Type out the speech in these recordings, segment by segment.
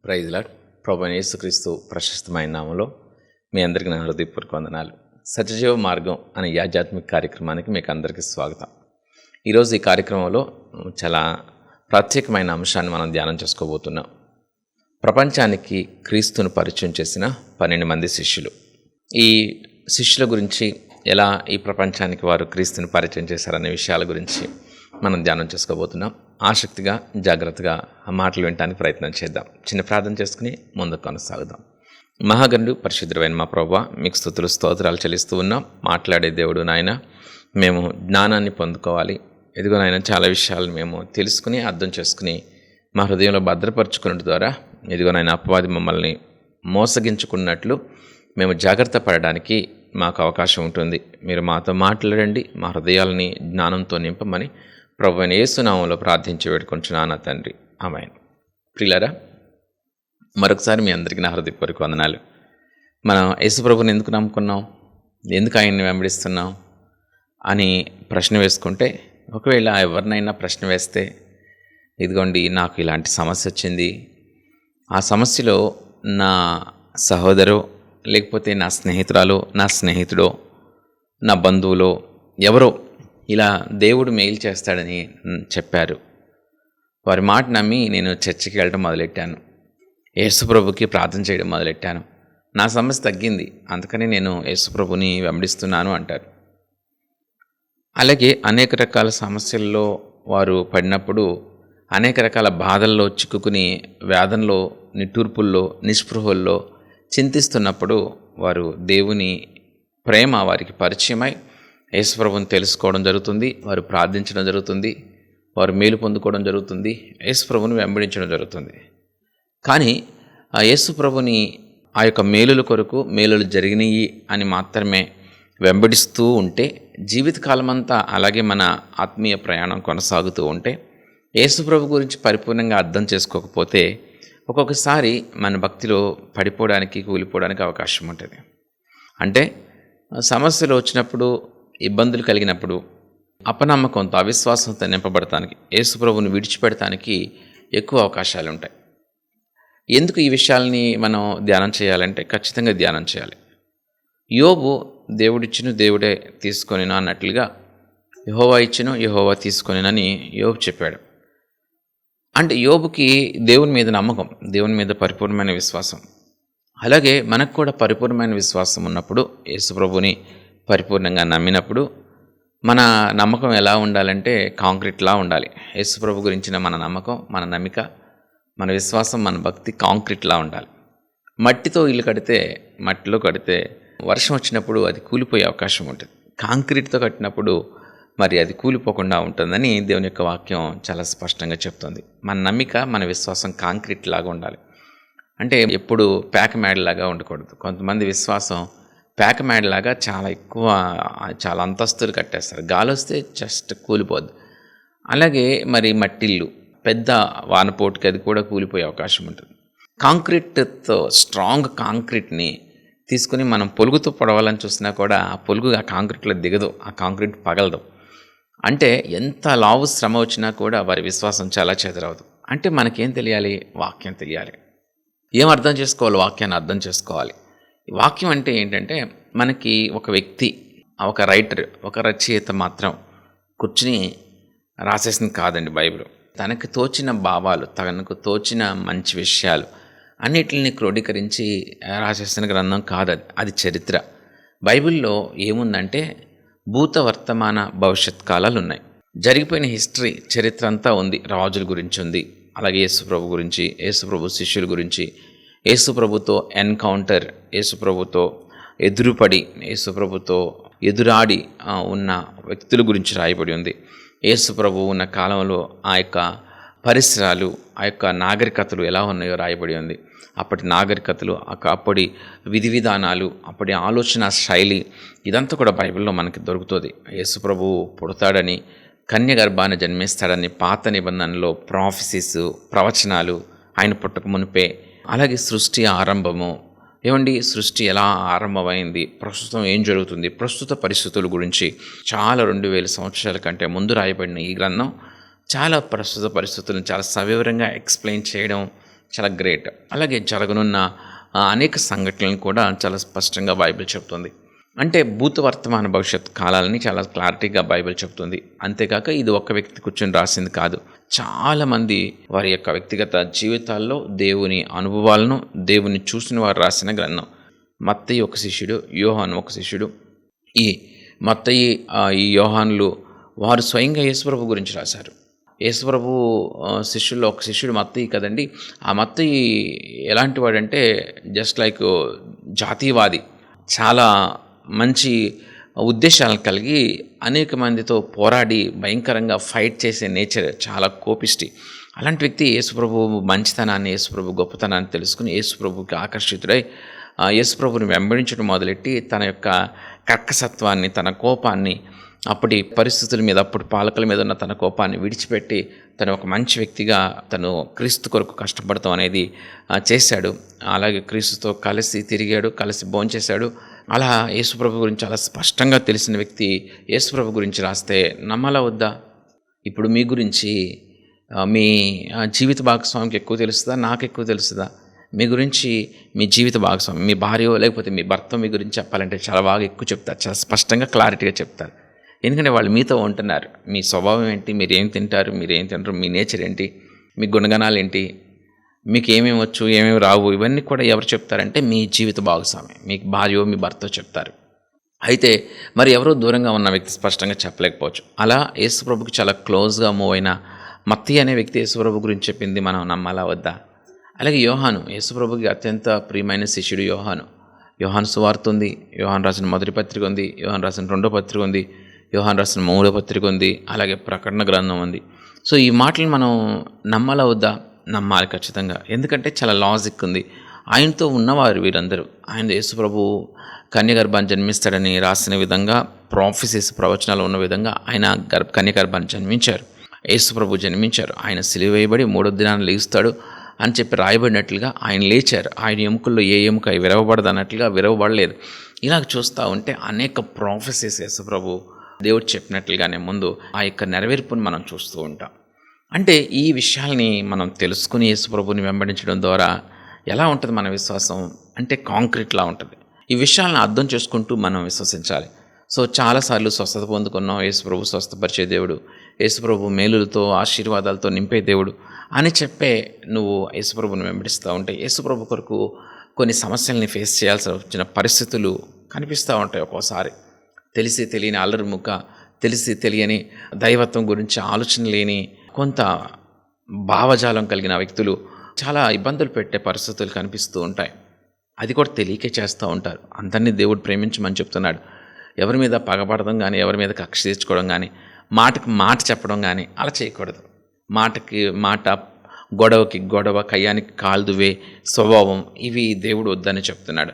Praise lord. ప్రభువైన యేసుక్రీస్తు ప్రశస్తమైన నామంలో మీ అందరికీ నా హృదయపూర్వక వందనాలు. సత్యజీవ మార్గం అనే ఆధ్యాత్మిక కార్యక్రమానికి మీకు అందరికీ స్వాగతం. ఈరోజు ఈ కార్యక్రమంలో చాలా ప్రత్యేకమైన అంశాన్ని మనం ధ్యానం చేసుకోబోతున్నాం. ప్రపంచానికి క్రీస్తును పరిచయం చేసిన 12 మంది శిష్యులు. ఈ శిష్యుల గురించి, ఎలా ఈ ప్రపంచానికి వారు క్రీస్తుని పరిచయం చేశారనే విషయాల గురించి మనం ధ్యానం చేసుకోబోతున్నాం. ఆసక్తిగా, జాగ్రత్తగా ఆ మాటలు వినడానికి ప్రయత్నం చేద్దాం. చిన్న ప్రార్థన చేసుకుని ముందుకు కొనసాగుదాం. మహాగణుడు, పరిశుద్ధుడైన మా ప్రభువా, మీకు స్తుతులు స్తోత్రాలు చెల్లిస్తూ ఉన్నాం. మాట్లాడే దేవుడు నాయన, మేము జ్ఞానాన్ని పొందుకోవాలి. ఎదుగో నాయన, చాలా విషయాలు మేము తెలుసుకుని అర్థం చేసుకుని మా హృదయంలో భద్రపరుచుకున్నట్టు ద్వారా ఎదుగో నాయన, అపవాది మమ్మల్ని మోసగించుకున్నట్లు మేము జాగ్రత్త పడడానికి మాకు అవకాశం ఉంటుంది. మీరు మాతో మాట్లాడండి, మా హృదయాలని జ్ఞానంతో నింపమని ప్రభువైన యేసు నామములో ప్రార్థించి వేడుకొంచున్నాను తండ్రి. ఆమేన్. ప్రియులారా, మరొకసారి మీ అందరికీ నా హృదయపూర్వక వందనాలు. మనం యేసు ప్రభుని ఎందుకు నమ్ముకున్నాం, ఎందుకు ఆయన్ని వెంబడిస్తున్నాం అని ప్రశ్న వేసుకుంటే, ఒకవేళ ఎవరినైనా ప్రశ్న వేస్తే, ఇదిగోండి నాకు ఇలాంటి సమస్య వచ్చింది, ఆ సమస్యలో నా సహోదరో లేకపోతే నా స్నేహితురాలో, నా స్నేహితుడో, నా బంధువులో ఎవరో ఇలా దేవుడు మేలు చేస్తాడని చెప్పారు. వారి మాట నమ్మి నేను చర్చికి వెళ్ళడం మొదలెట్టాను, యేసుప్రభుకి ప్రార్థన చేయడం మొదలెట్టాను, నా సమస్య తగ్గింది, అందుకని నేను యేసుప్రభుని వెంబడిస్తున్నాను అంటారు. అలాగే అనేక రకాల సమస్యల్లో వారు పడినప్పుడు, అనేక రకాల బాధల్లో చిక్కుకుని, వేదనలో, నిట్టూర్పుల్లో, నిస్పృహల్లో చింతిస్తున్నప్పుడు వారు దేవుని ప్రేమ వారికి పరిచయమై యేసుప్రభుని తెలుసుకోవడం జరుగుతుంది, వారు ప్రార్థించడం జరుగుతుంది, వారు మేలు పొందుకోవడం జరుగుతుంది, యేసుప్రభుని వెంబడించడం జరుగుతుంది. కానీ ఆ యేసుప్రభుని ఆ యొక్క మేలుల కొరకు, మేలులు జరిగినాయి అని మాత్రమే వెంబడిస్తూ ఉంటే, జీవితకాలమంతా అలాగే మన ఆత్మీయ ప్రయాణం కొనసాగుతూ ఉంటే, యేసుప్రభు గురించి పరిపూర్ణంగా అర్థం చేసుకోకపోతే ఒక్కొక్కసారి మన భక్తిలో పడిపోవడానికి, కూలిపోవడానికి అవకాశం ఉంటుంది. అంటే సమస్యలు వచ్చినప్పుడు, ఇబ్బందులు కలిగినప్పుడు అపనమ్మకంతో, అవిశ్వాసంతో నింపబడటానికి, యేసుప్రభుని విడిచిపెడటానికి ఎక్కువ అవకాశాలు ఉంటాయి. ఎందుకు ఈ విషయాల్ని మనం ధ్యానం చేయాలంటే, ఖచ్చితంగా ధ్యానం చేయాలి. యోబు దేవుడిచ్చును దేవుడే తీసుకొనినా అన్నట్లుగా, యెహోవా ఇచ్చును యెహోవా తీసుకొనినని యోబు చెప్పాడు. అంటే యోబుకి దేవుని మీద నమ్మకం, దేవుని మీద పరిపూర్ణమైన విశ్వాసం. అలాగే మనకు కూడా పరిపూర్ణమైన విశ్వాసం ఉన్నప్పుడు, యేసుప్రభుని పరిపూర్ణంగా నమ్మినప్పుడు మన నమ్మకం ఎలా ఉండాలంటే కాంక్రీట్లా ఉండాలి. యేసుప్రభు గురించిన మన నమ్మకం, మన నమ్మిక, మన విశ్వాసం, మన భక్తి కాంక్రీట్లా ఉండాలి. మట్టితో ఇల్లు కడితే, మట్టిలో కడితే వర్షం వచ్చినప్పుడు అది కూలిపోయే అవకాశం ఉంటుంది. కాంక్రీట్తో కట్టినప్పుడు మరి అది కూలిపోకుండా ఉంటుందని దేవుని యొక్క వాక్యం చాలా స్పష్టంగా చెప్తుంది. మన నమ్మిక, మన విశ్వాసం కాంక్రీట్ లాగా ఉండాలి. అంటే ఎప్పుడు ప్యాక్ మ్యాడ్లాగా ఉండకూడదు. కొంతమంది విశ్వాసం ప్యాక్ మ్యాడ్లాగా చాలా ఎక్కువ, చాలా అంతస్తులు కట్టేస్తారు, గాలి వస్తే జస్ట్ కూలిపోద్ది. అలాగే మరి మట్టిల్లు పెద్ద వానపోటుకి అది కూడా కూలిపోయే అవకాశం ఉంటుంది. కాంక్రీట్తో, స్ట్రాంగ్ కాంక్రీట్ని తీసుకుని మనం పొలుగుతో పొడవాలని చూసినా కూడా ఆ పొలుగు ఆ కాంక్రీట్లో దిగదు, ఆ కాంక్రీట్ పగలదు. అంటే ఎంత లావు శ్రమ వచ్చినా కూడా వారి విశ్వాసం చాలా చెదరవదు. అంటే మనకేం తెలియాలి? వాక్యం తెలియాలి. ఏం అర్థం చేసుకోవాలి? వాక్యాన్ని అర్థం చేసుకోవాలి. వాక్యం అంటే ఏంటంటే, మనకి ఒక వ్యక్తి, ఒక రైటర్, ఒక రచయిత మాత్రం కూర్చుని రాసేసింది కాదండి బైబిల్. తనకు తోచిన భావాలు, తనకు తోచిన మంచి విషయాలు అన్నిటిని క్రోడీకరించి రాసేసిన గ్రంథం కాదు అది చరిత్ర. బైబిల్లో ఏముందంటే భూత, వర్తమాన, భవిష్యత్ కాలాలు ఉన్నాయి. జరిగిపోయిన హిస్టరీ, చరిత్ర అంతా ఉంది. రాజుల గురించి ఉంది, అలాగే యేసుప్రభు గురించి, యేసుప్రభు శిష్యుల గురించి, యేసుప్రభుతో ఎన్కౌంటర్, యేసుప్రభుతో ఎదురుపడి, యేసుప్రభుతో ఎదురాడి ఉన్న వ్యక్తుల గురించి రాయబడి ఉంది. యేసుప్రభు ఉన్న కాలంలో ఆ యొక్క పరిసరాలు, ఆ యొక్క నాగరికతలు ఎలా ఉన్నాయో రాయబడి ఉంది. అప్పటి నాగరికతలు, అప్పటి విధి విధానాలు, అప్పటి ఆలోచన శైలి, ఇదంతా కూడా బైబిల్లో మనకి దొరుకుతుంది. యేసుప్రభు పుడతాడని, కన్య గర్భాన్ని జన్మిస్తాడని పాత నిబంధనలో ప్రాఫెసీస్, ప్రవచనాలు ఆయన పుట్టక మునిపే. అలాగే సృష్టి ఆరంభము, ఏమండి సృష్టి ఎలా ఆరంభమైంది, ప్రస్తుతం ఏం జరుగుతుంది, ప్రస్తుత పరిస్థితుల గురించి చాలా 2000 సంవత్సరాల కంటే ముందు రాయబడిన ఈ గ్రంథం చాలా ప్రస్తుత పరిస్థితులను చాలా సవివరంగా ఎక్స్ప్లెయిన్ చేయడం, చాలా గ్రేట్. అలాగే జరగనున్న అనేక సంఘటనలను కూడా చాలా స్పష్టంగా బైబిల్ చెప్తుంది. అంటే భూత వర్తమాన భవిష్యత్ కాలాలని చాలా క్లారిటీగా బైబిల్ చెప్తుంది. అంతేకాక ఇది ఒక్క వ్యక్తి కూర్చొని రాసింది కాదు. చాలామంది వారి యొక్క వ్యక్తిగత జీవితాల్లో దేవుని అనుభవాలను, దేవుని చూసిన వారు రాసిన గ్రంథం. మత్తయి ఒక శిష్యుడు, యోహాను ఒక శిష్యుడు. ఈ మత్తయి, ఈ యోహానులు వారు స్వయంగా యేసుప్రభు గురించి రాశారు. యేసుప్రభు శిష్యుల్లో ఒక శిష్యుడు మత్తయి కదండి. ఆ మత్తయి ఎలాంటి వాడంటే జస్ట్ లైక్ జాతీయవాది, చాలా మంచి ఉద్దేశాలను కలిగి అనేక మందితో పోరాడి భయంకరంగా ఫైట్ చేసే నేచర్, చాలా కోపిష్టి. అలాంటి వ్యక్తి యేసుప్రభు మంచితనాన్ని, యేసుప్రభు గొప్పతనాన్ని తెలుసుకుని యేసుప్రభుకి ఆకర్షితుడై యేసుప్రభుని వెంబడించడం మొదలెట్టి తన యొక్క కర్కసత్వాన్ని, తన కోపాన్ని, అప్పటి పరిస్థితుల మీద, అప్పుడు పాలకుల మీద ఉన్న తన కోపాన్ని విడిచిపెట్టి తను ఒక మంచి వ్యక్తిగా తను క్రీస్తు కొరకు కష్టపడతాం అనేది చేశాడు. అలాగే క్రీస్తుతో కలిసి తిరిగాడు, కలిసి భోంచేశాడు. అలా యేసుప్రభు గురించి చాలా స్పష్టంగా తెలిసిన వ్యక్తి యేసుప్రభు గురించి రాస్తే నమ్మాలా వద్దా? ఇప్పుడు మీ గురించి మీ జీవిత భాగస్వామికి ఎక్కువ తెలుస్తుందా, నాకు ఎక్కువ తెలుస్తుందా? మీ గురించి మీ జీవిత భాగస్వామి, మీ భార్య లేకపోతే మీ భర్త మీ గురించి చెప్పాలంటే చాలా బాగా ఎక్కువ చెప్తారు, చాలా స్పష్టంగా క్లారిటీగా చెప్తారు. ఎందుకంటే వాళ్ళు మీతో ఉంటున్నారు. మీ స్వభావం ఏంటి, మీరు ఏం తింటారు, మీరు ఏం తింటారు, మీ నేచర్ ఏంటి, మీ గుణగణాలు ఏంటి, మీకు ఏమేమి వచ్చు, ఏమేమి రావు, ఇవన్నీ కూడా ఎవరు చెప్తారంటే మీ జీవిత భాగస్వామి, మీకు భార్యో మీ భర్త చెప్తారు. అయితే మరి ఎవరో దూరంగా ఉన్న వ్యక్తి స్పష్టంగా చెప్పలేకపోవచ్చు. అలా యేసుప్రభుకి చాలా క్లోజ్గా మూవ్ అయిన మత్తయి అనే వ్యక్తి యేసుప్రభు గురించి చెప్పింది మనం నమ్మాలా వద్దా? అలాగే యోహాను, యేసుప్రభుకి అత్యంత ప్రియమైన శిష్యుడు యోహాను. యోహాను సువార్త ఉంది, యోహాను రాసిన మొదటి పత్రిక ఉంది, యోహాను రాసిన రెండో పత్రిక ఉంది, యోహాను రాసిన మూడో పత్రిక ఉంది, అలాగే ప్రకటన గ్రంథం ఉంది. సో ఈ మాటలు మనం నమ్మాలా వద్దా? నమ్మాలి ఖచ్చితంగా. ఎందుకంటే చాలా లాజిక్ ఉంది. ఆయనతో ఉన్నవారు వీరందరూ. ఆయన యేసుప్రభు కన్యగర్భాన్ని జన్మిస్తాడని రాసిన విధంగా, ప్రాఫెసీస్ ప్రవచనాలు ఉన్న విధంగా ఆయన కన్యగర్భాన్ని జన్మించారు. యేసుప్రభు జన్మించారు. ఆయన సిలువ వేయబడి 3వ దినాన్ని లేస్తాడు అని చెప్పి రాయబడినట్లుగా ఆయన లేచారు. ఆయన ఎముకల్లో ఏ ఎముక విరవబడదు అన్నట్లుగా విరవబడలేదు. ఇలాగ చూస్తూ ఉంటే అనేక ప్రాఫెసీస్ యేసుప్రభు దేవుడు చెప్పినట్లుగానే ముందు ఆ యొక్క నెరవేర్పుని మనం చూస్తూ ఉంటాం. అంటే ఈ విషయాల్ని మనం తెలుసుకుని యేసుప్రభుని వెంబడించడం ద్వారా ఎలా ఉంటుంది మన విశ్వాసం అంటే కాంక్రీట్లా ఉంటుంది. ఈ విషయాలను అర్థం చేసుకుంటూ మనం విశ్వసించాలి. సో చాలాసార్లు స్వస్థత పొందుకున్నాం, యేసుప్రభు స్వస్థపరిచే దేవుడు, యేసుప్రభు మేలులతో ఆశీర్వాదాలతో నింపే దేవుడు అని చెప్పే నువ్వు యేసుప్రభుని వెంబడిస్తూ ఉంటే యేసుప్రభు కొరకు కొన్ని సమస్యల్ని ఫేస్ చేయాల్సి వచ్చిన పరిస్థితులు కనిపిస్తూ ఉంటాయి. ఒక్కోసారి తెలిసి తెలియని అల్లరిముక్క, తెలిసి తెలియని దైవత్వం గురించి ఆలోచన లేని కొంత భావజాలం కలిగిన వ్యక్తులు చాలా ఇబ్బందులు పెట్టే పరిస్థితులు కనిపిస్తూ ఉంటాయి. అది కూడా తెలియకే చేస్తూ ఉంటారు. అందరినీ దేవుడు ప్రేమించమని చెప్తున్నాడు. ఎవరి మీద పగపడడం కానీ, ఎవరి మీద కక్ష తీర్చుకోవడం కానీ, మాటకి మాట చెప్పడం కానీ అలా చేయకూడదు. మాటకి మాట, గొడవకి గొడవ, కయ్యానికి కాల్దువే స్వభావం, ఇవి దేవుడు వద్దని చెప్తున్నాడు.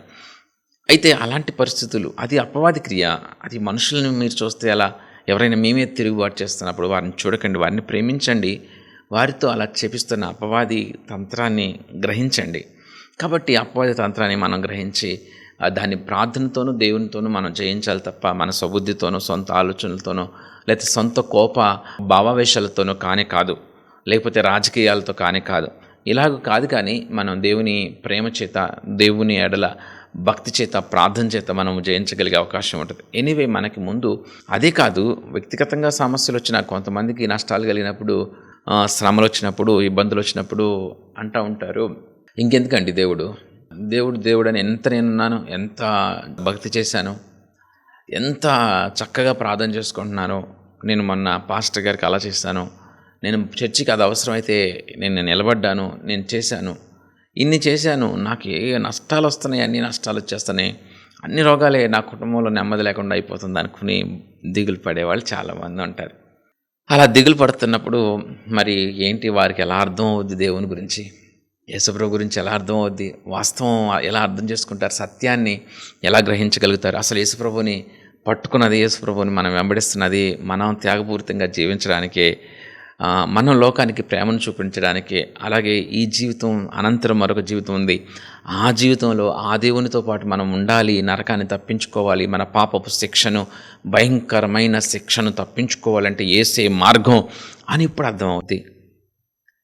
అయితే అలాంటి పరిస్థితులు, అది అపవాది క్రియ. అది మనుషులను మీరు చూస్తే అలా ఎవరైనా మీ మీద తిరుగుబాటు చేస్తున్నప్పుడు వారిని చూడకండి, వారిని ప్రేమించండి. వారితో అలా చేపిస్తున్న అపవాది తంత్రాన్ని గ్రహించండి. కాబట్టి అపవాది తంత్రాన్ని మనం గ్రహించి దాన్ని ప్రార్థనతోనూ దేవునితోనూ మనం జయించాలి తప్ప మన స్వబుద్ధితోనో, సొంత ఆలోచనలతోనో, లేకపోతే సొంత కోప భావావేశాలతోనో కానే కాదు, లేకపోతే రాజకీయాలతో కానే కాదు. ఇలాగ కాదు. కానీ మనం దేవుని ప్రేమ చేత, దేవుని ఎడల భక్తి చేత, ప్రార్థన చేత మనం జయించగలిగే అవకాశం ఉంటుంది. ఎనీవే మనకి ముందు అదే కాదు, వ్యక్తిగతంగా సమస్యలు వచ్చినా, కొంతమందికి నష్టాలు కలిగినప్పుడు, శ్రమలు వచ్చినప్పుడు, ఇబ్బందులు వచ్చినప్పుడు అంటూ ఉంటారు, ఇంకెందుకండి దేవుడు అని ఎంత నేనున్నాను, ఎంత భక్తి చేశాను, ఎంత చక్కగా ప్రార్థన చేసుకుంటున్నాను, నేను మొన్న పాస్టర్ గారికి అలా చేశాను, నేను చర్చికి అది అవసరమైతే నేను నిలబడ్డాను, నేను చేశాను, ఇన్ని చేశాను, నాకు ఏ నష్టాలు వస్తున్నాయి, అన్ని నష్టాలు వచ్చేస్తున్నాయి, అన్ని రోగాలే, నా కుటుంబంలో నెమ్మది లేకుండా అయిపోతుంది అనుకుని దిగులు పడేవాళ్ళు చాలామంది ఉంటారు. అలా దిగులు పడుతున్నప్పుడు మరి ఏంటి, వారికి ఎలా అర్థం అవుద్ది దేవుని గురించి, యేసుప్రభు గురించి ఎలా అర్థం అవుద్ది, వాస్తవం ఎలా అర్థం చేసుకుంటారు, సత్యాన్ని ఎలా గ్రహించగలుగుతారు, అసలు యేసుప్రభుని పట్టుకున్నది, యేసుప్రభుని మనం వెంబడిస్తున్నది మనం త్యాగపూరితంగా జీవించడానికే, మనం లోకానికి ప్రేమను చూపించడానికి. అలాగే ఈ జీవితం అనంతరం మరొక జీవితం ఉంది, ఆ జీవితంలో ఆ దేవునితో పాటు మనం ఉండాలి, నరకాన్ని తప్పించుకోవాలి, మన పాపపు శిక్షను, భయంకరమైన శిక్షను తప్పించుకోవాలంటే యేసే మార్గం అని ఇప్పుడు అర్థమవుతుంది.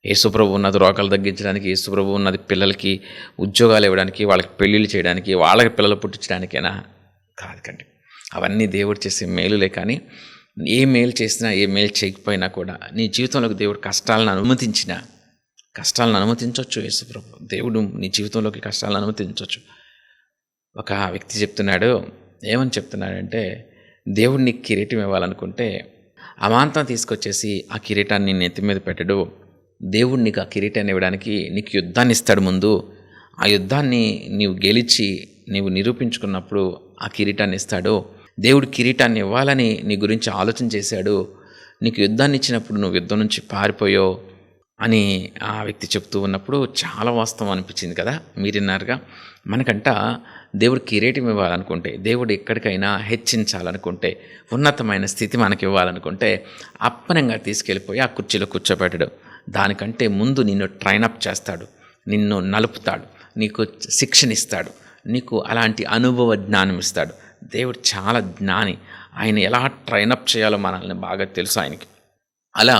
యేసుప్రభు ఉన్నది రోగాలు తగ్గించడానికి, యేసుప్రభు ఉన్నది పిల్లలకి ఉద్యోగాలు ఇవ్వడానికి, వాళ్ళకి పెళ్ళిళ్ళు చేయడానికి, వాళ్ళకి పిల్లలు పుట్టించడానికైనా కాదు కండి. అవన్నీ దేవుడు చేసే మేలులే. కానీ ఏ మేలు చేసినా, ఏ మేలు చేయకపోయినా కూడా నీ జీవితంలోకి దేవుడు కష్టాలను అనుమతించవచ్చు. యేసుప్రభు దేవుడు నీ జీవితంలోకి కష్టాలను అనుమతించవచ్చు. ఒక వ్యక్తి చెప్తున్నాడు, ఏమని చెప్తున్నాడంటే, దేవుడు నీకు కిరీటం ఇవ్వాలనుకుంటే అమాంతం తీసుకొచ్చేసి ఆ కిరీటాన్ని నీ నెత్తి మీద పెట్టడు. దేవుడు నీకు ఆ కిరీటాన్ని ఇవ్వడానికి నీకు యుద్ధాన్ని ఇస్తాడు. ముందు ఆ యుద్ధాన్ని నీవు గెలిచి నీవు నిరూపించుకున్నప్పుడు ఆ కిరీటాన్ని ఇస్తాడు. దేవుడు కిరీటాన్ని ఇవ్వాలని నీ గురించి ఆలోచన చేశాడు. నీకు యుద్ధాన్ని ఇచ్చినప్పుడు నువ్వు యుద్ధం నుంచి పారిపోయో అని ఆ వ్యక్తి చెప్తూ ఉన్నప్పుడు చాలా వాస్తవం అనిపించింది కదా. మీరున్నారుగా, మనకంట దేవుడు కిరీటం ఇవ్వాలనుకుంటే, దేవుడు ఎక్కడికైనా హెచ్చించాలనుకుంటే, ఉన్నతమైన స్థితి మనకి ఇవ్వాలనుకుంటే అప్పనంగా తీసుకెళ్ళిపోయి ఆ కుర్చీలో కూర్చోబెట్టడు. దానికంటే ముందు నిన్ను ట్రైనప్ చేస్తాడు, నిన్ను నలుపుతాడు, నీకు శిక్షణ ఇస్తాడు, నీకు అలాంటి అనుభవ జ్ఞానం ఇస్తాడు. దేవుడు చాలా జ్ఞాని. ఆయన ఎలా ట్రైనప్ చేయాలో మనల్ని బాగా తెలుసు ఆయనకి. అలా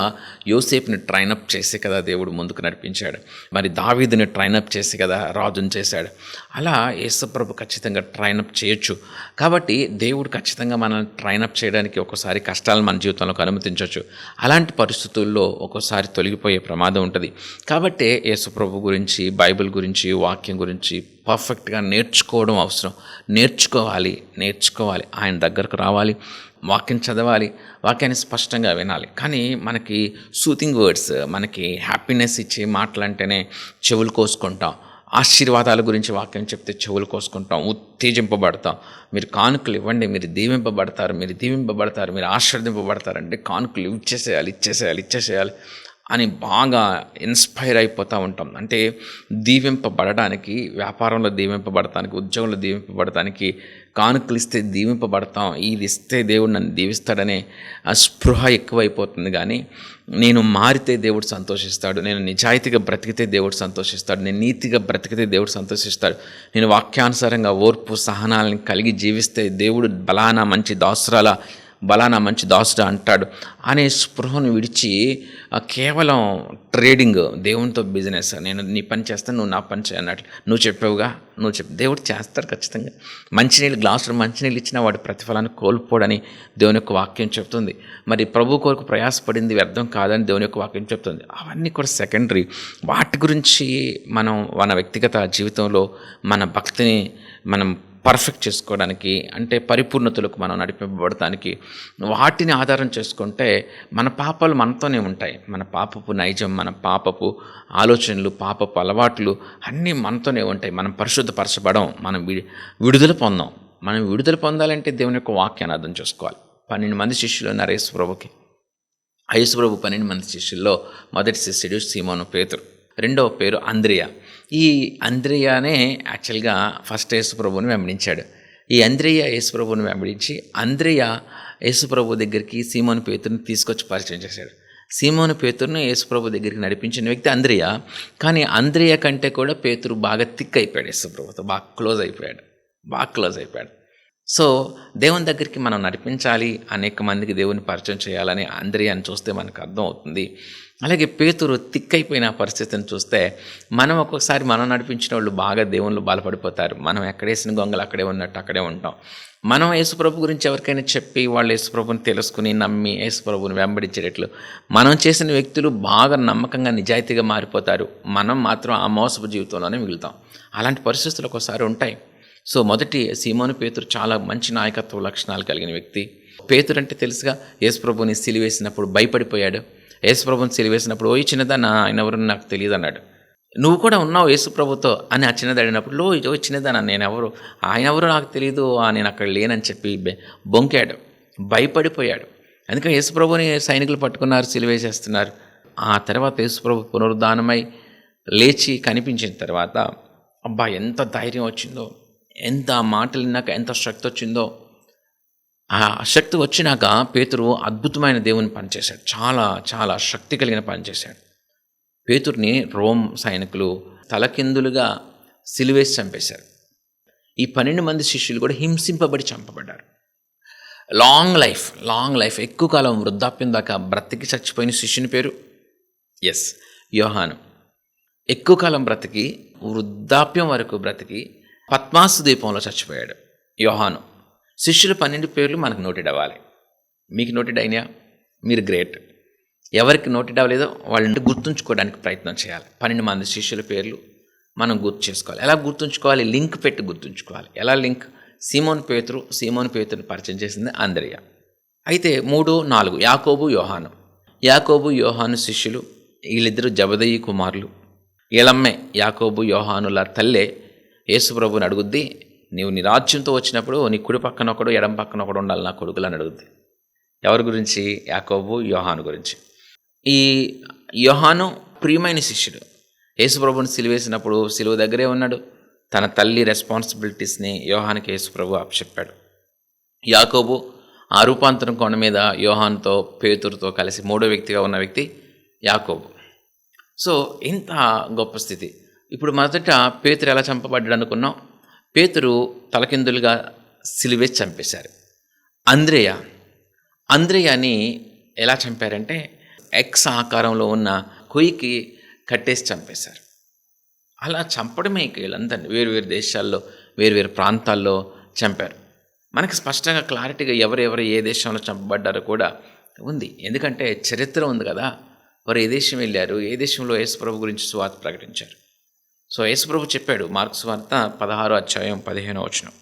యోసేపుని ట్రైనప్ చేసి కదా దేవుడు ముందుకు నడిపించాడు. మరి దావీదుని ట్రైనప్ చేసి కదా రాజుని చేశాడు. అలా యేసుప్రభు ఖచ్చితంగా ట్రైనప్ చేయొచ్చు. కాబట్టి దేవుడు ఖచ్చితంగా మనల్ని ట్రైనప్ చేయడానికి ఒక్కోసారి కష్టాలను మన జీవితంలోకి అనుమతించవచ్చు. అలాంటి పరిస్థితుల్లో ఒక్కోసారి తొలగిపోయే ప్రమాదం ఉంటుంది. కాబట్టే యేసుప్రభు గురించి, బైబిల్ గురించి, వాక్యం గురించి పర్ఫెక్ట్గా నేర్చుకోవడం అవసరం. నేర్చుకోవాలి. ఆయన దగ్గరకు రావాలి, వాక్యం చదవాలి, వాక్యాన్ని స్పష్టంగా వినాలి. కానీ మనకి సూతింగ్ వర్డ్స్, మనకి హ్యాపీనెస్ ఇచ్చే మాటలంటేనే చెవులు కోసుకుంటాం. ఆశీర్వాదాల గురించి వాక్యం చెప్తే చెవులు కోసుకుంటాం, ఉత్తేజింపబడతాం. మీరు కానుకలు ఇవ్వండి, మీరు దీవింపబడతారు, మీరు ఆశీర్వదింపబడతారంటే కానుకలు ఇచ్చేసేయాలి అని బాగా ఇన్స్పైర్ అయిపోతూ ఉంటాం. అంటే దీవింపబడడానికి, వ్యాపారంలో దీవింపబడటానికి, ఉద్యోగంలో దీవింపబడటానికి కానుకలు ఇస్తే దీవింపబడతాం, ఇది ఇస్తే దేవుడు నన్ను దీవిస్తాడనే ఆ స్పృహ ఎక్కువైపోతుంది. కానీ నేను మారితే దేవుడు సంతోషిస్తాడు, నేను నిజాయితీగా బ్రతికితే దేవుడు సంతోషిస్తాడు, నేను నీతిగా బ్రతికితే దేవుడు సంతోషిస్తాడు, నేను వాక్యానుసారంగా ఓర్పు సహనాలను కలిగి జీవిస్తే దేవుడు బలానా మంచి దాసుడు అంటాడు అనే స్పృహను విడిచి కేవలం ట్రేడింగ్, దేవునితో బిజినెస్, నేను నీ పని చేస్తాను, నువ్వు నా పని చేయన్నట్లు, నువ్వు చెప్పావుగా, దేవుడు చేస్తాడు ఖచ్చితంగా. గ్లాసులో మంచినీళ్ళు ఇచ్చినా వాడి ప్రతిఫలాన్ని కోల్పోడని దేవుని యొక్క వాక్యం చెప్తుంది. మరి ప్రభు కొరకు ప్రయాసపడింది వ్యర్థం కాదని దేవుని యొక్క వాక్యం చెప్తుంది. అవన్నీ కూడా సెకండరీ. వాటి గురించి మనం మన వ్యక్తిగత జీవితంలో మన భక్తిని మనం పర్ఫెక్ట్ చేసుకోవడానికి, అంటే పరిపూర్ణతలకు మనం నడిపింపబడటానికి వాటిని ఆధారం చేసుకుంటే మన పాపాలు మనతోనే ఉంటాయి. మన పాపపు నైజం, మన పాపపు ఆలోచనలు, పాపపు అలవాట్లు అన్నీ మనతోనే ఉంటాయి. మనం పరిశుద్ధపరచబడం, మనం విడుదల పొందాం. మనం విడుదల పొందాలంటే దేవుని యొక్క వాక్యాన్ని అర్థం చేసుకోవాలి. 12 మంది శిష్యులు ఉన్నారు యేసుప్రభుకి. యేసుప్రభు 12 మంది శిష్యుల్లో మొదటి శిష్యుడు సీమోను పేతురు, రెండవ పేరు అంద్రియా. ఈ అంద్రియానే యాక్చువల్గా ఫస్ట్ యేసుప్రభుని వెంబడించాడు. ఈ అంద్రియా యేసుప్రభుని వెంబడించి అంద్రియా యేసుప్రభు దగ్గరికి సీమోను పేతురుని తీసుకొచ్చి పరిచయం చేశాడు. సీమోను పేతురుని యేసుప్రభు దగ్గరికి నడిపించిన వ్యక్తి అంద్రియా. కానీ అంద్రియా కంటే కూడా పేతురు బాగా థిక్ అయిపోయాడు, యేసుప్రభుతో బాగా క్లోజ్ అయిపోయాడు. సో దేవుని దగ్గరికి మనం నడిపించాలి, అనేక మందికి దేవుని పరిచయం చేయాలని అంద్రియాని చూస్తే మనకు అర్థం అవుతుంది. అలాగే పేతురు తిక్కైపోయిన పరిస్థితిని చూస్తే మనం ఒక్కొక్కసారి మనం నడిపించిన వాళ్ళు బాగా దేవుళ్ళు బలపడిపోతారు. మనం ఎక్కడేసిన గొంగలు అక్కడే ఉన్నట్టు అక్కడే ఉంటాం. మనం యేసుప్రభు గురించి ఎవరికైనా చెప్పి వాళ్ళు యేసుప్రభుని తెలుసుకుని నమ్మి యేసుప్రభుని వెంబడించేటట్లు మనం చేసిన వ్యక్తులు బాగా నమ్మకంగా నిజాయితీగా మారిపోతారు. మనం మాత్రం ఆ మోసపు జీవితంలోనే మిగులుతాం. అలాంటి పరిస్థితులు ఒక్కోసారి ఉంటాయి. సో మొదటి సీమోను పేతురు చాలా మంచి నాయకత్వ లక్షణాలు కలిగిన వ్యక్తి. పేతురు అంటే తెలుసుగా, యేసుప్రభుని సిలివేసినప్పుడు భయపడిపోయాడు. యేసుప్రభుని సిలివేసినప్పుడు ఓ చిన్నదాన్ని ఆయన ఎవరు నాకు తెలియదు అన్నాడు. నువ్వు కూడా ఉన్నావు యేసుప్రభుతో అని ఆ చిన్నది అడిగినప్పుడు ఓ చిన్నదాన్ని నేనెవరు, ఆయన ఎవరు నాకు తెలియదు, నేను అక్కడ లేనని చెప్పి బొంకాడు, భయపడిపోయాడు. అందుకని యేసుప్రభుని సైనికులు పట్టుకున్నారు, సిలివేసేస్తున్నారు. ఆ తర్వాత యేసుప్రభు పునరుద్ధానమై లేచి కనిపించిన తర్వాత అబ్బా ఎంత ధైర్యం వచ్చిందో, ఎంత మాటలు విన్నాక ఎంత శక్తి వచ్చిందో. ఆ శక్తి వచ్చినాక పేతురు అద్భుతమైన దేవుని పనిచేశాడు, చాలా చాలా శక్తి కలిగిన పనిచేశాడు. పేతుర్ని రోమ్ సైనికులు తలకిందులుగా సిలువేసి చంపేశారు. ఈ 12 మంది శిష్యులు కూడా హింసింపబడి చంపబడ్డారు. లాంగ్ లైఫ్ ఎక్కువ కాలం వృద్ధాప్యం దాకా బ్రతికి చచ్చిపోయిన శిష్యుని పేరు యోహాను ఎక్కువ కాలం బ్రతికి వృద్ధాప్యం వరకు బ్రతికి పద్మాసు ద్వీపంలో చచ్చిపోయాడు యోహాను. శిష్యులు 12 పేర్లు మనకు నోటెడ్ అవ్వాలి. మీకు నోటెడ్ అయినా మీరు గ్రేట్. ఎవరికి నోటెడ్ అవ్వలేదో వాళ్ళని గుర్తుంచుకోవడానికి ప్రయత్నం చేయాలి. 12 మంది శిష్యుల పేర్లు మనం గుర్తు చేసుకోవాలి. ఎలా గుర్తుంచుకోవాలి? లింక్ పెట్టి గుర్తుంచుకోవాలి. ఎలా లింక్? సీమోను పేతురుని పరిచయం చేసింది అంద్రియ. అయితే 3, 4 యాకోబు యోహాను శిష్యులు. వీళ్ళిద్దరూ జబదయి కుమారులు. వీళ్ళమ్మే యాకోబు యోహానుల తల్లే యేసుప్రభుని అడుగుద్ది, నీవు నీ రాజ్యంతో వచ్చినప్పుడు నీ కుడి పక్కన ఒకడు ఎడం పక్కన ఒకడు ఉండాలి నా కొడుకులు అని అడుగుద్ది. ఎవరి గురించి? యాకోబు యోహాను గురించి. ఈ యోహాను ప్రియమైన శిష్యుడు. యేసుప్రభుని సిలువేసినప్పుడు సిలువ దగ్గరే ఉన్నాడు. తన తల్లి రెస్పాన్సిబిలిటీస్ని యోహానికి యేసుప్రభు అప్పచెప్పాడు. యాకోబు ఆ రూపాంతరం కొండ మీద యోహానుతో పేతురుతో కలిసి 3వ వ్యక్తిగా ఉన్న వ్యక్తి యాకోబు. సో ఇంత గొప్ప స్థితి. ఇప్పుడు మొదట పేతురు ఎలా చంపబడ్డాడు అనుకున్నాం? పేతురు తలకిందులుగా సిలువేసి చంపేశారు. అంద్రేయాని ఎలా చంపారంటే ఎక్స్ ఆకారంలో ఉన్న కొయ్యికి కట్టేసి చంపేశారు. అలా చంపడమే వీళ్ళందరినీ వేరు దేశాల్లో వేరు ప్రాంతాల్లో చంపారు. మనకి స్పష్టంగా క్లారిటీగా ఎవరెవరు ఏ దేశంలో చంపబడ్డారో కూడా ఉంది. ఎందుకంటే చరిత్ర ఉంది కదా. వారు ఏ దేశం వెళ్ళారు, ఏ దేశంలో యేసుప్రభు గురించి సువార్త ప్రకటించారు. సో యేసుప్రభు చెప్పాడు మార్కు సువార్త 16వ అధ్యాయం 15వ వచనం,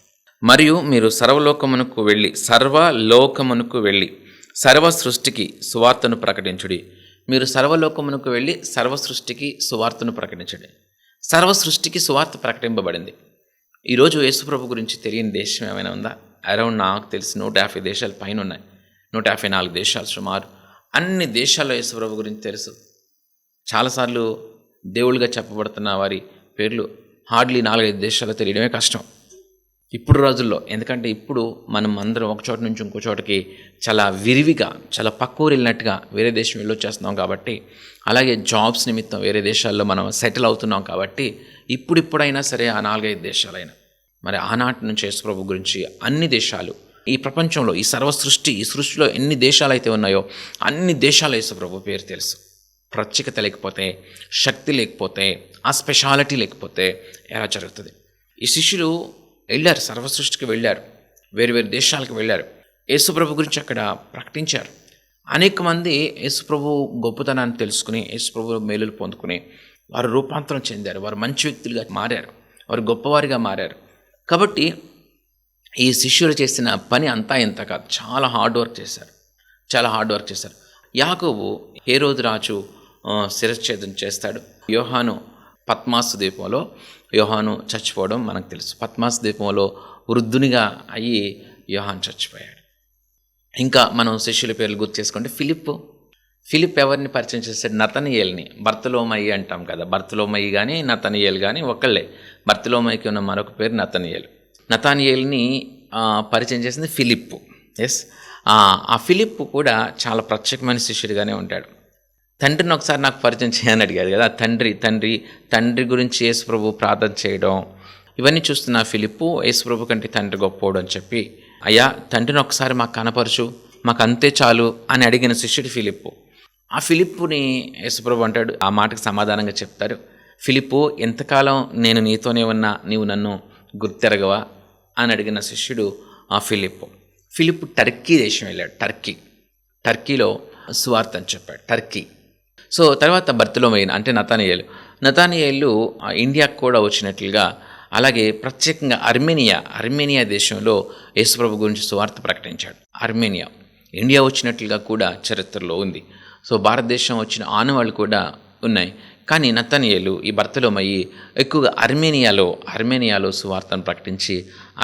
మరియు మీరు సర్వలోకమునకు వెళ్ళి సర్వ సృష్టికి సువార్తను ప్రకటించుడి. మీరు సర్వలోకమునకు వెళ్ళి సర్వ సృష్టికి సువార్తను ప్రకటించండి. సర్వ సృష్టికి సువార్త ప్రకటింపబడింది. ఈరోజు యేసుప్రభు గురించి తెలియని దేశం ఏమైనా ఉందా? అరౌండ్ నాకు తెలిసి 150 దేశాల పైన ఉన్నాయి. 154 దేశాలు సుమారు. అన్ని దేశాల్లో యేసుప్రభు గురించి తెలుసు. చాలాసార్లు దేవుళ్ళుగా చెప్పబడుతున్న వారి పేర్లు హార్డ్లీ 4-5 దేశాల్లో తెలియడమే కష్టం ఇప్పుడు రోజుల్లో. ఎందుకంటే ఇప్పుడు మనం అందరం ఒక చోట నుంచి ఇంకో చోటకి చాలా విరివిగా, చాలా పక్కూరు వెళ్ళినట్టుగా వేరే దేశం వెళ్ళొచ్చేస్తున్నాం కాబట్టి, అలాగే జాబ్స్ నిమిత్తం వేరే దేశాల్లో మనం సెటిల్ అవుతున్నాం కాబట్టి ఇప్పుడైనా సరే ఆ 4-5 దేశాలైనా మరి ఆనాటి నుంచి యేసుప్రభు గురించి అన్ని దేశాలు, ఈ ప్రపంచంలో ఈ సృష్టిలో ఎన్ని దేశాలు అయితే ఉన్నాయో అన్ని దేశాల యేసుప్రభు పేరు తెలుసు. ప్రత్యేకత లేకపోతే, శక్తి లేకపోతే, ఆ స్పెషాలిటీ లేకపోతే ఎలా జరుగుతుంది? ఈ శిష్యులు వెళ్ళారు, సర్వసృష్టికి వెళ్ళారు, వేరు దేశాలకు వెళ్ళారు, యేసుప్రభు గురించి అక్కడ ప్రకటించారు. అనేక మంది యేసుప్రభు గొప్పతనాన్ని తెలుసుకుని, యేసుప్రభు మేలులు పొందుకుని వారు రూపాంతరం చెందారు. వారు మంచి వ్యక్తులుగా మారారు, వారు గొప్పవారిగా మారారు. కాబట్టి ఈ శిష్యులు చేసిన పని అంతా ఇంత కాదు, చాలా హార్డ్ వర్క్ చేశారు. యాకోబు హేరోదు రాజు శిరచ్ఛేదం చేస్తాడు. యోహాను పద్మాసు ద్వీపంలో చచ్చిపోవడం మనకు తెలుసు. పద్మాసు ద్వీపంలో వృద్ధునిగా అయ్యి యోహాను చచ్చిపోయాడు. ఇంకా మనం శిష్యుల పేర్లు గుర్తు చేసుకుంటే ఫిలిప్ ఎవరిని పరిచయం చేశాడు? నతనయేల్ని. బర్తలోమయి అంటాం కదా, బర్తలోమయి కానీ నతనయేల్ కానీ ఒకళ్ళే. బర్తలోమయికి ఉన్న మరొక పేరు నతనయేల్ని పరిచయం చేసింది ఫిలిప్పు. ఆ ఫిలిప్పు కూడా చాలా ప్రత్యేకమైన శిష్యుడిగానే ఉంటాడు. తండ్రిని ఒకసారి నాకు పరిచయం చేయని అడిగాడు కదా. తండ్రి గురించి యేసుప్రభు ప్రార్థన చేయడం, ఇవన్నీ చూస్తున్న ఫిలిప్పు యేసుప్రభు కంటే తండ్రి గొప్పోడు అని చెప్పి, అయ్యా తండ్రిని ఒకసారి మాకు కనపరచు, మాకు అంతే చాలు అని అడిగిన శిష్యుడు ఫిలిప్పు. ఆ ఫిలిప్పుని యేసుప్రభు అంటాడు, ఆ మాటకు సమాధానంగా చెప్తారు, ఫిలిప్పు ఎంతకాలం నేను నీతోనే ఉన్నా నీవు నన్ను గుర్తెరగవా అని అడిగిన శిష్యుడు ఆ ఫిలిప్పు టర్కీ దేశం వెళ్ళాడు. టర్కీలో సువార్త అని చెప్పాడు. టర్కీ. సో తర్వాత బర్తలోమయి అంటే నతనయేలు ఇండియాకు కూడా వచ్చినట్లుగా, అలాగే ప్రత్యేకంగా అర్మేనియా దేశంలో యేసుప్రభు గురించి సువార్త ప్రకటించాడు. ఇండియా వచ్చినట్లుగా కూడా చరిత్రలో ఉంది. సో భారతదేశం వచ్చిన ఆనవాళ్ళు కూడా ఉన్నాయి. కానీ నతనయేలు, ఈ బర్తలోమయి ఎక్కువగా అర్మేనియాలో సువార్తను ప్రకటించి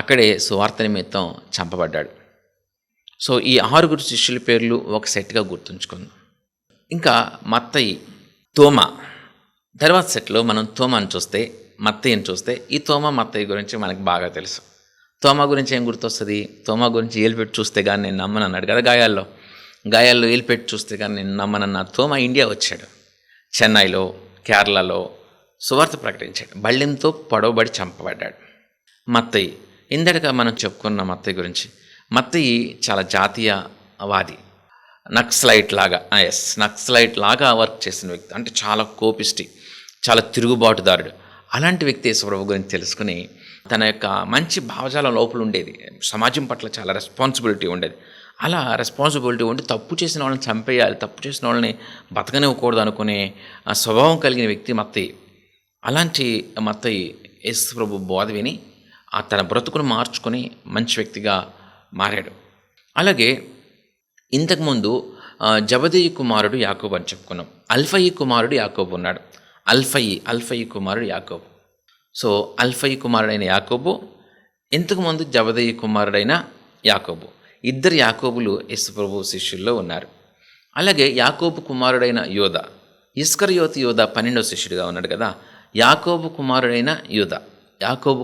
అక్కడే సువార్త నిమిత్తం చంపబడ్డాడు. సో ఈ 6 శిష్యుల పేర్లు ఒక సెట్గా గుర్తుంచుకుందాం. ఇంకా మత్తయి, తోమా. తర్వాత సెట్లో మనం తోమాని చూస్తే, మత్తయిని చూస్తే, ఈ తోమా మత్తయి గురించి మనకు బాగా తెలుసు. తోమా గురించి ఏం గుర్తొస్తుంది? తోమా గురించి ఏలిపెట్టి చూస్తే కానీ నేను నమ్మను అన్నాడు కదా. గాయాల్లో ఏలిపెట్టి చూస్తే కానీ నేను నమ్మనన్న తోమా ఇండియా వచ్చాడు. చెన్నైలో, కేరళలో సువార్త ప్రకటించాడు. బళ్ళెంతో పొడవబడి చంపబడ్డాడు. మత్తయి, ఇందటగా మనం చెప్పుకున్న మత్తయి గురించి. మత్తయి చాలా జాతీయవాది. నక్సలైట్ లాగా, నక్సలైట్ లాగా వర్క్ చేసిన వ్యక్తి, అంటే చాలా కోపిష్టి, చాలా తిరుగుబాటుదారుడు. అలాంటి వ్యక్తి యేసుప్రభు గురించి తెలుసుకుని తన యొక్క మంచి భావజాలం లోపల ఉండేది, సమాజం పట్ల చాలా రెస్పాన్సిబిలిటీ ఉండేది. అలా రెస్పాన్సిబిలిటీ ఉండి తప్పు చేసిన వాళ్ళని చంపేయాలి, తప్పు చేసిన వాళ్ళని బతకనివ్వకూడదు అనుకునే ఆ స్వభావం కలిగిన వ్యక్తి మత్తయి. అలాంటి మత్తయి యేసుప్రభు బోధ విని తన బ్రతుకును మార్చుకొని మంచి వ్యక్తిగా మారాడు. అలాగే ఇంతకుముందు జబదయి కుమారుడు యాకోబు అని చెప్పుకున్నాం. అల్ఫయి కుమారుడు యాకోబు ఉన్నాడు. అల్ఫయి కుమారుడు యాకోబు. సో అల్ఫయి కుమారుడైన యాకోబు, ఇంతకుముందు జబదయి కుమారుడైన యాకోబు, ఇద్దరు యాకోబులు యేసుప్రభు శిష్యుల్లో ఉన్నారు. అలాగే యాకోబు కుమారుడైన యోధ, ఇస్కరియోతు యోధ 12వ శిష్యుడిగా ఉన్నాడు కదా. యాకోబు కుమారుడైన యూద యాకోబు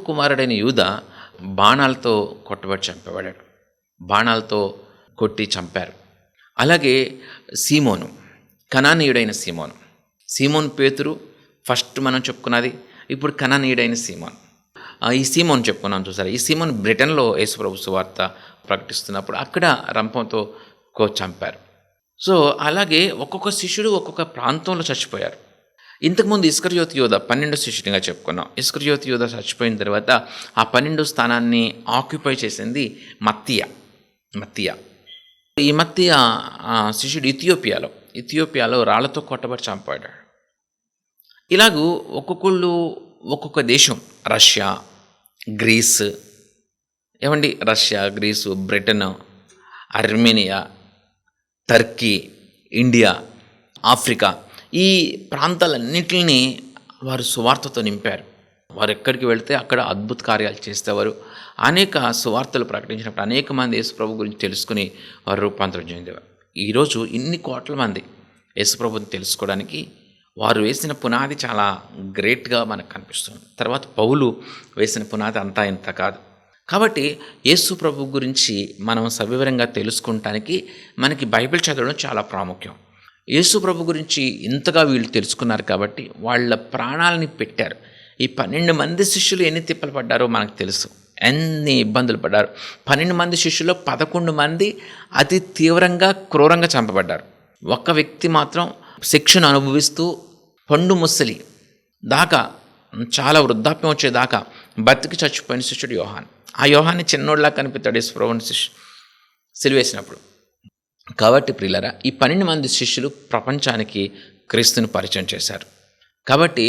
కుమారుడైన యూద బాణాలతో కొట్టబడి చంపబడాడు, బాణాలతో కొట్టి చంపారు. అలాగే సీమోను, కనానీయుడైన సీమోను పేతురు ఫస్ట్ మనం చెప్పుకున్నది. ఇప్పుడు కనానీయుడైన ఈ సీమోను చెప్పుకున్నాం చూసారా. ఈ సీమోను బ్రిటన్లో యేసుప్రభు సువార్త ప్రకటిస్తున్నప్పుడు అక్కడ రంపంతో చంపారు. సో అలాగే ఒక్కొక్క శిష్యుడు ఒక్కొక్క ప్రాంతంలో చచ్చిపోయారు. ఇంతకుముందు ఇస్కరియోతు యోధ 12వ శిష్యుడిగా చెప్పుకున్నాం. ఇస్కరియోతు యోధ చచ్చిపోయిన తర్వాత ఆ 12వ స్థానాన్ని ఆక్యుపై చేసింది మత్తీయ. ఈ మత్తీయ శిష్యుడు ఇథియోపియాలో రాళ్లతో కొట్టబడి చంపాడు. ఇలాగూ ఒక్కొక్కళ్ళు ఒక్కొక్క దేశం, Russia, Greece, Britain, Armenia, Turkey, India, Africa, ఈ ప్రాంతాలన్నింటినీ వారు సువార్తతో నింపారు. వారు ఎక్కడికి వెళితే అక్కడ అద్భుత కార్యాలు చేసేవారు. అనేక సువార్తలు ప్రకటించినప్పుడు అనేక మంది యేసుప్రభు గురించి తెలుసుకుని వారు రూపాంతరం చెందేవారు. ఈరోజు ఇన్ని కోట్ల మంది యేసుప్రభుని తెలుసుకోవడానికి వారు వేసిన పునాది చాలా గ్రేట్గా మనకు కనిపిస్తుంది. తర్వాత పౌలు వేసిన పునాది అంతా ఇంత కాదు. కాబట్టి యేసు ప్రభు గురించి మనం సవివరంగా తెలుసుకుంటానికి మనకి బైబిల్ చదవడం చాలా ప్రాముఖ్యం. యేసు ప్రభు గురించి ఇంతగా వీళ్ళు తెలుసుకున్నారు కాబట్టి వాళ్ళ ప్రాణాలని పెట్టారు. ఈ 12 మంది శిష్యులు ఎన్ని తిప్పలు పడ్డారో మనకు తెలుసు, ఎన్ని ఇబ్బందులు పడ్డారు. 12 మంది శిష్యుల్లో 11 మంది అతి తీవ్రంగా క్రూరంగా చంపబడ్డారు. ఒక్క వ్యక్తి మాత్రం శిక్షను అనుభవిస్తూ పండు ముసలి దాకా, చాలా వృద్ధాప్యం వచ్చేదాకా బతికి చచ్చిపోయిన శిష్యుడు యోహాన్. ఆ యోహాన్ని చిన్నోళ్ళలా కనిపిస్తాడు యేసుప్రభుని సిలువేసినప్పుడు. కాబట్టి ప్రియులారా, ఈ 12 మంది శిష్యులు ప్రపంచానికి క్రీస్తుని పరిచయం చేశారు. కాబట్టి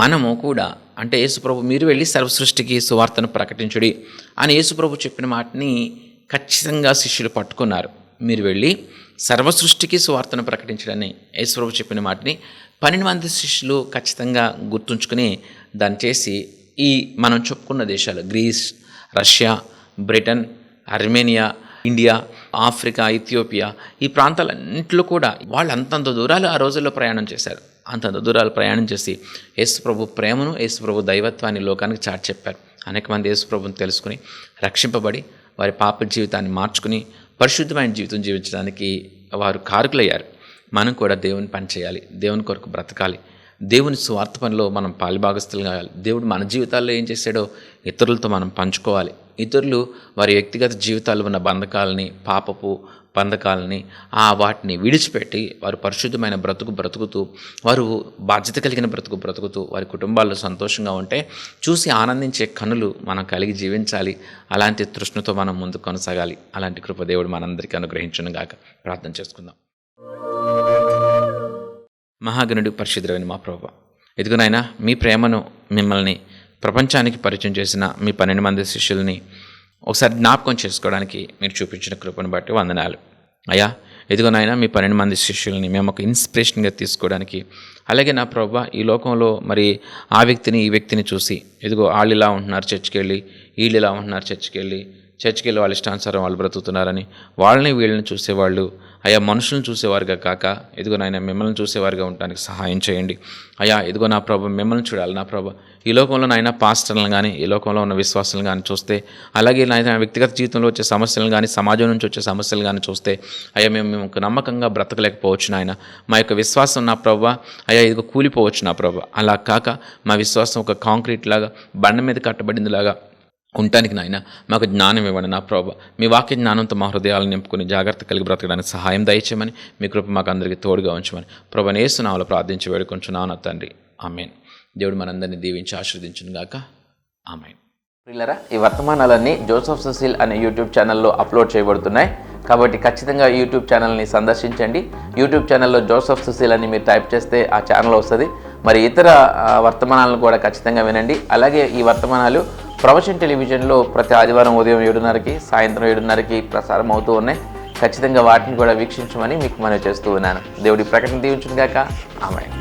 మనము కూడా, అంటే యేసుప్రభు మీరు వెళ్ళి సర్వసృష్టికి సువార్తను ప్రకటించుడి అని యేసుప్రభు చెప్పిన మాటని ఖచ్చితంగా శిష్యులు పట్టుకున్నారు. మీరు వెళ్ళి సర్వసృష్టికి సువార్తను ప్రకటించడని యేసుప్రభు చెప్పిన మాటని 12 మంది శిష్యులు ఖచ్చితంగా గుర్తుంచుకుని దాన్ని చేసి ఈ మనం చెప్పుకున్న దేశాలు Greece, Russia, Britain, Armenia, India, Africa, Ethiopia, ఈ ప్రాంతాలన్నింటిలో కూడా వాళ్ళు అంతంత దూరాలు ఆ రోజుల్లో ప్రయాణం చేశారు. అంతంత దూరాలు ప్రయాణం చేసి యేసుప్రభు ప్రేమను, యేసుప్రభు దైవత్వాన్ని లోకానికి చాటి చెప్పారు. అనేక మంది యేసుప్రభుని తెలుసుకుని రక్షింపబడి వారి పాప జీవితాన్ని మార్చుకుని పరిశుద్ధమైన జీవితం జీవించడానికి వారు కారకులయ్యారు. మనం కూడా దేవుని పని చేయాలి, దేవుని కొరకు బ్రతకాలి, దేవుని స్వార్థ పనిలో మనం పాలిభాగస్తులు కావాలి. దేవుడు మన జీవితాల్లో ఏం చేశాడో ఇతరులతో మనం పంచుకోవాలి. ఇతరులు వారి వ్యక్తిగత జీవితాల్లో ఉన్న బంధకాలని, పాపపు బంధకాలని వాటిని విడిచిపెట్టి వారు పరిశుద్ధమైన బ్రతుకుతూ, వారు బాధ్యత కలిగిన బ్రతుకుతూ వారి కుటుంబాల్లో సంతోషంగా ఉంటే చూసి ఆనందించే కనులు మనం కలిగి జీవించాలి. అలాంటి తృష్ణతో మనం ముందుకు కొనసాగాలి. అలాంటి కృప దేవుడు మనందరికీ అనుగ్రహించును గాక. ప్రార్థన చేసుకుందాం. మహాగణుడు, పరిశుద్ధుడైన మా ప్రభువా, ఇదిగో నాయనా, మీ ప్రేమను, మిమ్మల్ని ప్రపంచానికి పరిచయం చేసిన మీ 12 మంది శిష్యుల్ని ఒకసారి జ్ఞాపకం చేసుకోవడానికి మీరు చూపించిన కృపను బట్టి వందనాలు అయ్యా. ఇదిగో నాయనా, మీ 12 మంది శిష్యుల్ని మేము ఒక ఇన్స్పిరేషన్గా తీసుకోవడానికి, అలాగే నా ప్రభువా, ఈ లోకంలో మరి ఆ వ్యక్తిని ఈ వ్యక్తిని చూసి, ఇదిగో వాళ్ళు ఇలా ఉంటున్నారు చర్చికి వెళ్ళి, వీళ్ళు ఇలా ఉంటున్నారు చర్చికి వెళ్ళి వాళ్ళ ఇష్టానుసారం వాళ్ళు బ్రతుకుతున్నారని వాళ్ళని వీళ్ళని చూసేవాళ్ళు అయ్యా మనుషులను చూసేవారుగా కాక, ఇదిగో నాయన మిమ్మల్ని చూసేవారుగా ఉండడానికి సహాయం చేయండి అయ్యా. ఇదిగో నా ప్రభు, మిమ్మల్ని చూడాలి నా ప్రభు. ఈ లోకంలో నాయన పాస్టర్లను కానీ, ఈ లోకంలో ఉన్న విశ్వాసాలను కానీ చూస్తే, అలాగే నాయన వ్యక్తిగత జీవితంలో వచ్చే సమస్యలను కానీ, సమాజం నుంచి వచ్చే సమస్యలు కానీ చూస్తే అయ్యా మేము నమ్మకంగా బ్రతకలేకపోవచ్చు నాయన. మా యొక్క విశ్వాసం నా ప్రభు అయ్యా ఇదిగో కూలిపోవచ్చు నా ప్రభు. అలా కాక మా విశ్వాసం ఒక కాంక్రీట్ లాగా, బండ మీద కట్టబడిందిలాగా ఉండటానికి నాయన మాకు జ్ఞానం ఇవ్వండి నా ప్రభు. మీ వాక్య జ్ఞానంతో మా హృదయాలను నింపుకుని జాగ్రత్త కలిగి బ్రతకడానికి సహాయం దయచేయమని, మీ కృప మాకు అందరికీ తోడుగా ఉంచమని ప్రభువైన యేసు నామములో ప్రార్థించి వేడుకొంచున్నాను నా తండ్రి, ఆమేన్. దేవుడు మనందరినీ దీవించి ఆశీర్వదించును గాక, ఆమేన్. ప్రియులారా, ఈ వర్తమానాలన్నీ జోసెఫ్ సుశీల్ అనే యూట్యూబ్ ఛానల్లో అప్లోడ్ చేయబడుతున్నాయి. కాబట్టి ఖచ్చితంగా యూట్యూబ్ ఛానల్ని సందర్శించండి. యూట్యూబ్ ఛానల్లో జోసెఫ్ సుశీల్ అని మీరు టైప్ చేస్తే ఆ ఛానల్ వస్తుంది. మరి ఇతర వర్తమానాలను కూడా ఖచ్చితంగా వినండి. అలాగే ఈ వర్తమానాలు ప్రవచన్ టెలివిజన్లో ప్రతి ఆదివారం ఉదయం 7:30కి, సాయంత్రం 7:30కి ప్రసారం అవుతూ ఉన్నాయి. ఖచ్చితంగా వాటిని కూడా వీక్షించమని మీకు మనవి చేస్తూ ఉన్నాను. దేవుడి ప్రకటన దీవించును గాక, ఆమేన్.